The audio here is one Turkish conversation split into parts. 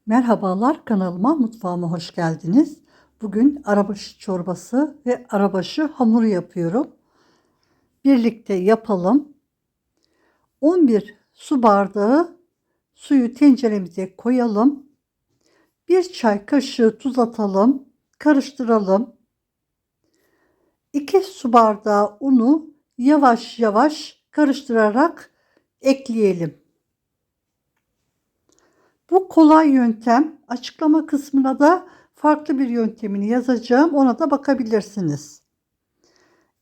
Merhabalar, kanalıma, mutfağıma hoş geldiniz. Bugün arabaşı çorbası ve arabaşı hamuru yapıyorum. Birlikte yapalım. 11 su bardağı suyu tenceremize koyalım. 1 çay kaşığı tuz atalım. Karıştıralım. 2 su bardağı unu yavaş yavaş karıştırarak ekleyelim. Bu kolay yöntem. Açıklama kısmına da farklı bir yöntemini yazacağım. Ona da bakabilirsiniz.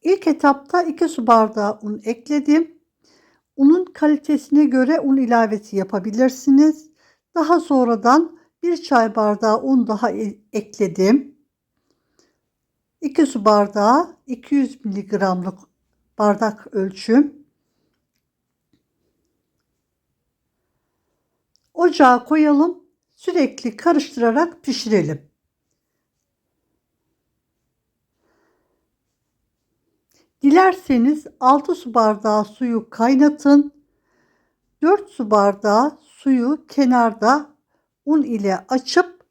İlk etapta 2 su bardağı un ekledim. Unun kalitesine göre un ilavesi yapabilirsiniz. Daha sonradan 1 çay bardağı un daha ekledim. 2 su bardağı 200 miligramlık bardak ölçüm. Ocağa koyalım. Sürekli karıştırarak pişirelim. Dilerseniz 6 su bardağı suyu kaynatın. 4 su bardağı suyu kenarda un ile açıp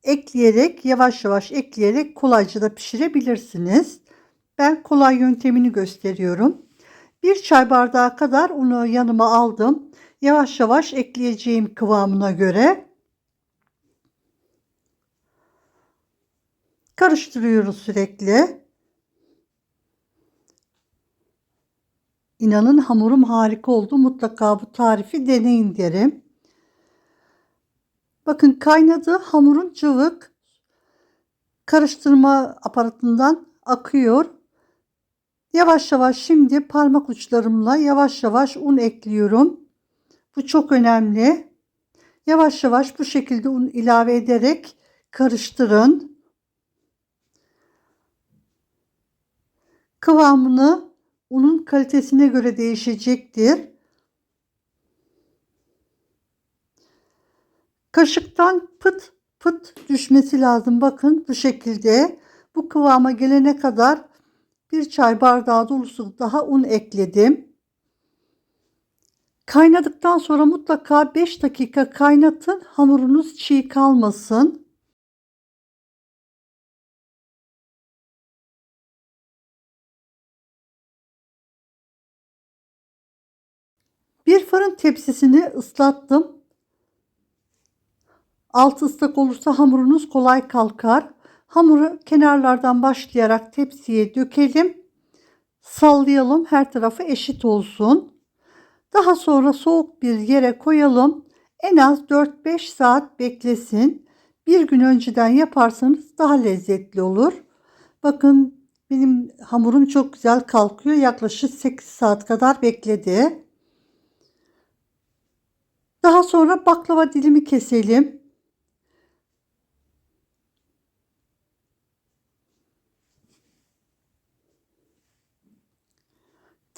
ekleyerek yavaş yavaş ekleyerek kolayca da pişirebilirsiniz. Ben kolay yöntemini gösteriyorum. 1 çay bardağı kadar unu yanıma aldım. Yavaş yavaş ekleyeceğim kıvamına göre karıştırıyoruz sürekli. İnanın hamurum harika oldu. Mutlaka bu tarifi deneyin derim. Bakın kaynadı. Hamurun cıvık karıştırma aparatından akıyor. Yavaş yavaş şimdi parmak uçlarımla yavaş yavaş un ekliyorum. Bu çok önemli. Yavaş yavaş bu şekilde un ilave ederek karıştırın. Kıvamını unun kalitesine göre değişecektir. Kaşıktan pıt pıt düşmesi lazım. Bakın bu şekilde bu kıvama gelene kadar 1 çay bardağı dolusu daha un ekledim. Kaynadıktan sonra mutlaka 5 dakika kaynatın. Hamurunuz çiğ kalmasın. Bir fırın tepsisini ıslattım. Altı ıslak olursa hamurunuz kolay kalkar. Hamuru kenarlardan başlayarak tepsiye dökelim. Sallayalım, her tarafı eşit olsun. Daha sonra soğuk bir yere koyalım. En az 4-5 saat beklesin. Bir gün önceden yaparsanız daha lezzetli olur. Bakın benim hamurum çok güzel kalkıyor. Yaklaşık 8 saat kadar bekledi. Daha sonra baklava dilimi keselim.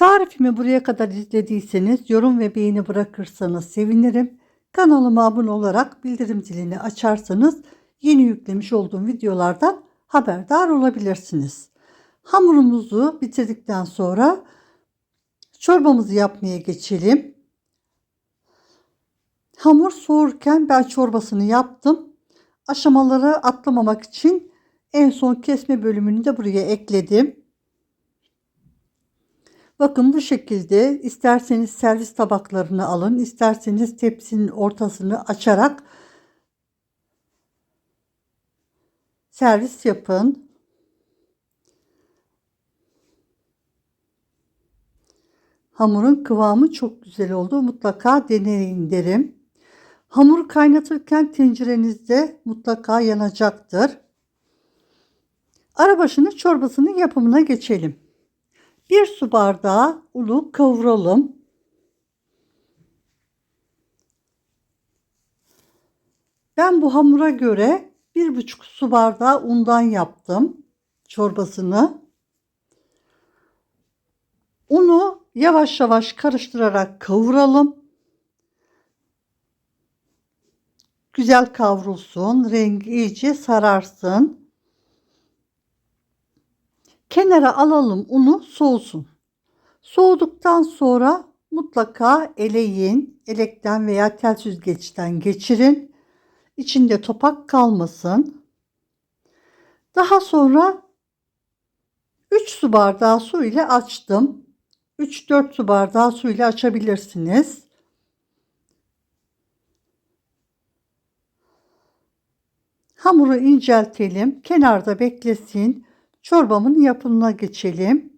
Tarifimi buraya kadar izlediyseniz yorum ve beğeni bırakırsanız sevinirim. Kanalıma abone olarak bildirim zilini açarsanız yeni yüklemiş olduğum videolardan haberdar olabilirsiniz. Hamurumuzu bitirdikten sonra çorbamızı yapmaya geçelim. Hamur soğurken ben çorbasını yaptım. Aşamaları atlamamak için en son kesme bölümünü de buraya ekledim. Bakın bu şekilde isterseniz servis tabaklarını alın, isterseniz tepsinin ortasını açarak servis yapın. Hamurun kıvamı çok güzel oldu. Mutlaka deneyin derim. Hamuru kaynatırken tencerenizde mutlaka yanacaktır. Arabaşının çorbasının yapımına geçelim. 1 su bardağı unu kavuralım. Ben bu hamura göre 1,5 su bardağı undan yaptım çorbasını. Unu yavaş yavaş karıştırarak kavuralım. Güzel kavrulsun, rengi iyice sararsın. Kenara alalım, unu soğusun. Soğuduktan sonra mutlaka eleyin. Elekten veya tel süzgeçten geçirin. içinde topak kalmasın. Daha sonra 3 su bardağı su ile açtım. 3-4 su bardağı su ile açabilirsiniz. Hamuru inceltelim, kenarda beklesin. Çorbamın yapımına geçelim.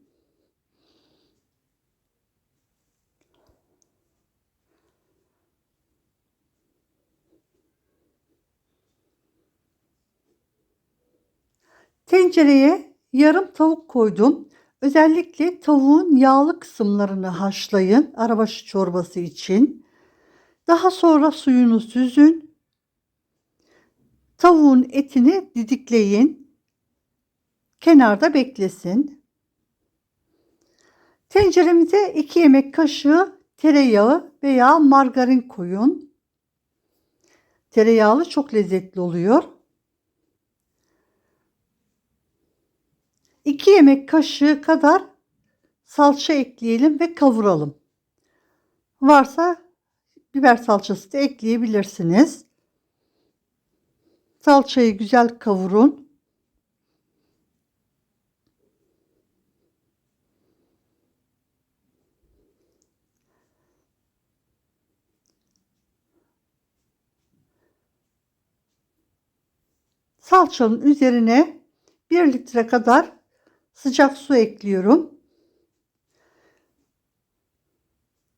Tencereye yarım tavuk koydum. Özellikle tavuğun yağlı kısımlarını haşlayın arabaşı çorbası için. Daha sonra suyunu süzün. Tavuğun etini didikleyin. Kenarda beklesin. Tenceremize 2 yemek kaşığı tereyağı veya margarin koyun. Tereyağlı çok lezzetli oluyor. 2 yemek kaşığı kadar salça ekleyelim ve kavuralım. Varsa biber salçası da ekleyebilirsiniz. Salçayı güzel kavurun. Salçanın üzerine 1 litre kadar sıcak su ekliyorum.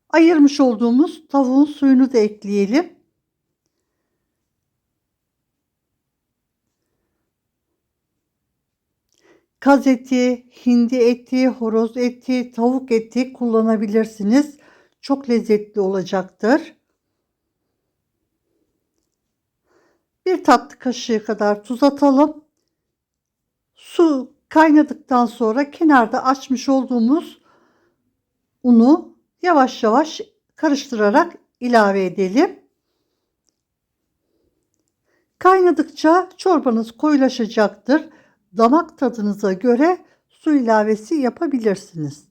Ayırmış olduğumuz tavuğun suyunu da ekleyelim. Kaz eti, hindi eti, horoz eti, tavuk eti kullanabilirsiniz. Çok lezzetli olacaktır. 1 tatlı kaşığı kadar tuz atalım. Su kaynadıktan sonra kenarda açmış olduğumuz unu yavaş yavaş karıştırarak ilave edelim. Kaynadıkça çorbanız koyulaşacaktır. Damak tadınıza göre su ilavesi yapabilirsiniz.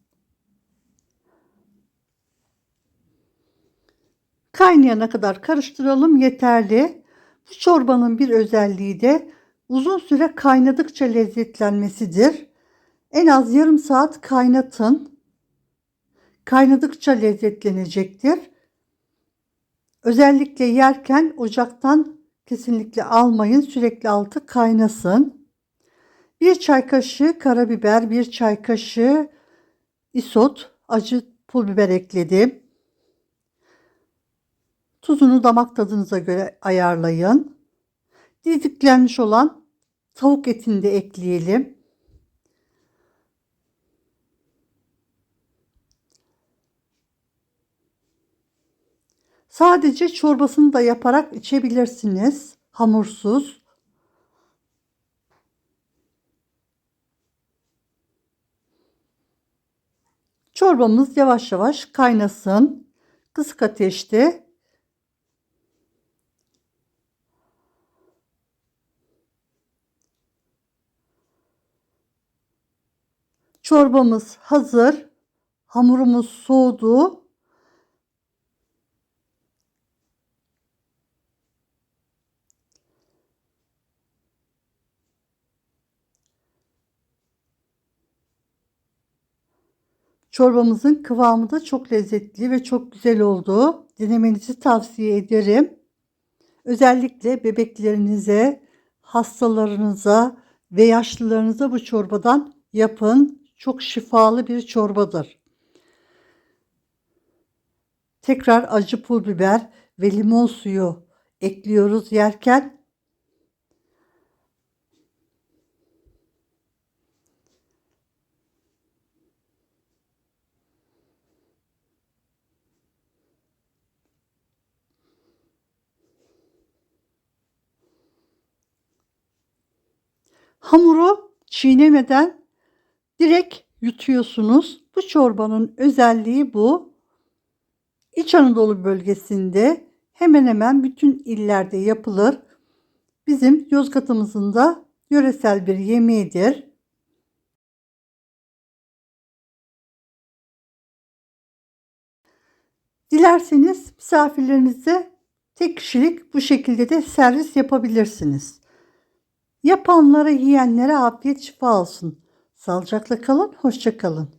Kaynayana kadar karıştıralım yeterli. Bu çorbanın bir özelliği de uzun süre kaynadıkça lezzetlenmesidir. En az yarım saat kaynatın. Kaynadıkça lezzetlenecektir. Özellikle yerken ocaktan kesinlikle almayın. Sürekli altı kaynasın. 1 çay kaşığı karabiber, 1 çay kaşığı isot, acı pul biber ekledim. Tuzunu damak tadınıza göre ayarlayın. Didiklenmiş olan tavuk etini de ekleyelim. Sadece çorbasını da yaparak içebilirsiniz. Hamursuz. Çorbamız yavaş yavaş kaynasın. Kısık ateşte. Çorbamız hazır. Hamurumuz soğudu. Çorbamızın kıvamı da çok lezzetli ve çok güzel oldu. Denemenizi tavsiye ederim. Özellikle bebeklerinize, hastalarınıza ve yaşlılarınıza bu çorbadan yapın. Çok şifalı bir çorbadır. Tekrar acı pul biber ve limon suyu ekliyoruz yerken. Hamuru çiğnemeden direkt yutuyorsunuz. Bu çorbanın özelliği bu. İç Anadolu bölgesinde hemen hemen bütün illerde yapılır. Bizim Yozgat'ımızın da yöresel bir yemeğidir. Dilerseniz misafirlerinize Tek kişilik bu şekilde de servis yapabilirsiniz. Yapanlara, yiyenlere afiyet şifa olsun. Sağlıcakla kalın, hoşça kalın.